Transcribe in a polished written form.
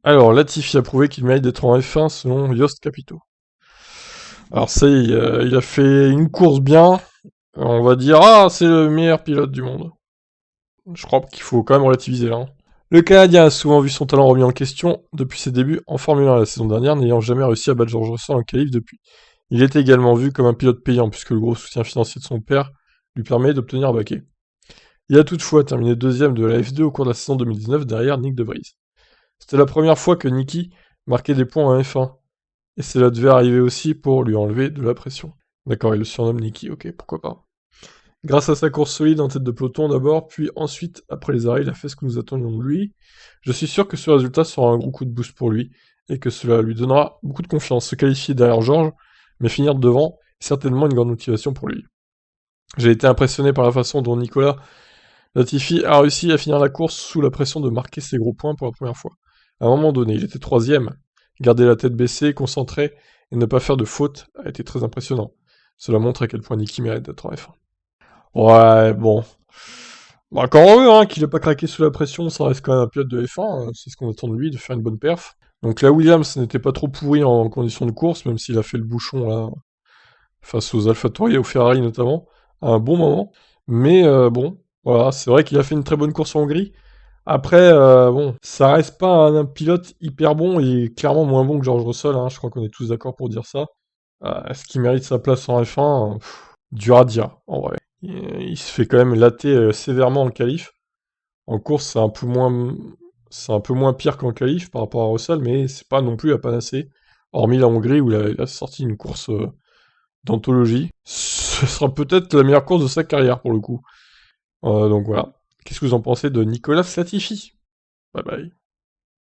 Alors, Latifi a prouvé qu'il mérite d'être en F1 selon Yost Capito. Alors ça y est, il a fait une course bien, on va dire «Ah, c'est le meilleur pilote du monde». Je crois qu'il faut quand même relativiser là, hein. Le Canadien a souvent vu son talent remis en question depuis ses débuts en Formule 1 la saison dernière, n'ayant jamais réussi à battre George Russell en qualif depuis. Il est également vu comme un pilote payant puisque le gros soutien financier de son père lui permet d'obtenir un baquet. Il a toutefois terminé deuxième de la F2 au cours de la saison 2019 derrière Nick De Vries. C'était la première fois que Nicky marquait des points en F1, et cela devait arriver aussi pour lui enlever de la pression. D'accord, il le surnomme Nicky, ok, pourquoi pas. Grâce à sa course solide en tête de peloton d'abord, puis ensuite, après les arrêts, il a fait ce que nous attendions de lui. Je suis sûr que ce résultat sera un gros coup de boost pour lui, et que cela lui donnera beaucoup de confiance. Se qualifier derrière Georges, mais finir devant, est certainement une grande motivation pour lui. J'ai été impressionné par la façon dont Nicolas Latifi a réussi à finir la course sous la pression de marquer ses gros points pour la première fois. À un moment donné, il était troisième. Garder la tête baissée, concentré, et ne pas faire de faute a été très impressionnant. Cela montre à quel point Nicky mérite d'être en F1. Ouais, bon. Bah, quand on veut, hein, qu'il ait pas craqué sous la pression, ça reste quand même un pilote de F1, c'est ce qu'on attend de lui, de faire une bonne perf. Donc la Williams n'était pas trop pourri en conditions de course, même s'il a fait le bouchon là, face aux AlphaTauri et aux Ferrari notamment, à un bon moment. Mais bon, voilà, c'est vrai qu'il a fait une très bonne course en Hongrie. Après, bon, ça reste pas un pilote hyper bon et clairement moins bon que George Russell, hein, je crois qu'on est tous d'accord pour dire ça. Est-ce qu'il mérite sa place en F1? Dur à dire, en vrai. Il se fait quand même latter sévèrement en qualif. En course, c'est un peu moins pire qu'en qualif par rapport à Russell, mais c'est pas non plus la panacée. Hormis la Hongrie où il a sorti une course d'anthologie. Ce sera peut-être la meilleure course de sa carrière pour le coup. Donc voilà. Qu'est-ce que vous en pensez de Nicolas Latifi? Bye bye.